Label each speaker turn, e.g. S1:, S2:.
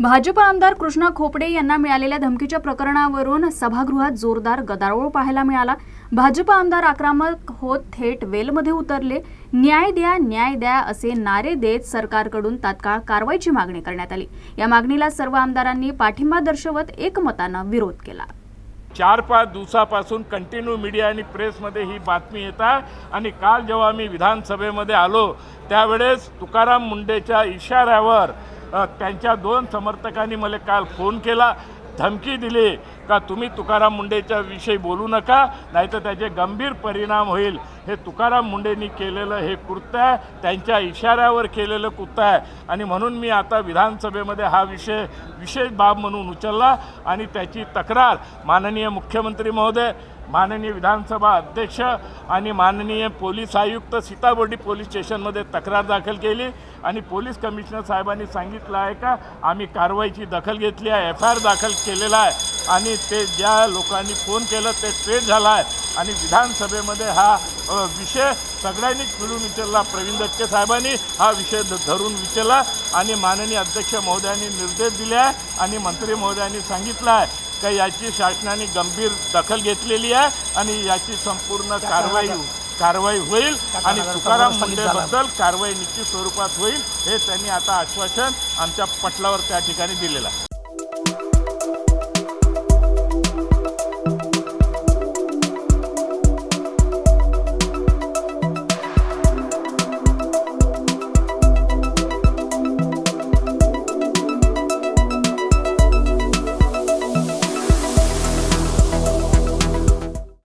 S1: भाजप आमदार कृष्णा खोपडे यांना मिळालेल्या धमकीच्या प्रकरणावरून सभागृहात जोरदार गदारोळ पाहायला मिळाला। भाजप आमदार आक्रमक होत थेट वेलमध्ये उतरले। न्याय द्या असे नारे देत सरकारकडून तात्काळ कारवाईची मागणी करण्यात आली। या मागणीला सर्व आमदारांनी पाठिंबा दर्शवत एकमतानं विरोध केला।
S2: 4-5 दिवसापासून कंटिन्यू मीडिया आणि प्रेसमध्ये ही बातमी येत आहे आणि काल जेव्हा मी विधानसभेमध्ये आलो त्यावेळेस तुकाराम मुंडेच्या इशाऱ्यावर त्यांच्या 2 समर्थकांनी मला काल फोन केला, धमकी दिली का तुम्ही तुकाराम मुंडेच्या विषयी बोलू नका, नाहीतर त्याचे गंभीर परिणाम होईल। हे तुकाराम मुंडेंनी केलेलं हे कृत्य आहे, त्यांच्या इशाऱ्यावर केलेलं कृत्य आहे आणि म्हणून मी आता विधानसभेमध्ये हा विषय विशेष बाब म्हणून उचलला आणि त्याची तक्रार माननीय मुख्यमंत्री महोदय, माननीय विधानसभा अध्यक्ष आणि माननीय पोलीस आयुक्त सीताबर्डी पोलीस स्टेशनमध्ये तक्रार दाखल केली आणि पोलीस कमिशनर साहेबांनी सांगितलं आहे का आम्ही कारवाईची दखल घेतली आहे, FIR दाखल केलेला आहे आणि ते ज्या लोकांनी फोन केलं ते ट्रेस झाला आहे आणि विधानसभेमध्ये हा विषय सगळ्यांनीच मिळून विचारला। प्रवीण दटके साहेबांनी हा विषय धरून विचारला आणि माननीय अध्यक्ष महोदयांनी निर्देश दिले आहे आणि मंत्री महोदयांनी सांगितलं आहे का याची शासनाने गंभीर दखल घेतलेली आहे आणि याची संपूर्ण कारवाई होईल आणि तुकाराम मुंडेबद्दल कारवाई निश्चित स्वरूपात होईल हे त्यांनी आता आश्वासन आमच्या पटलावर त्या ठिकाणी दिलेलं आहे।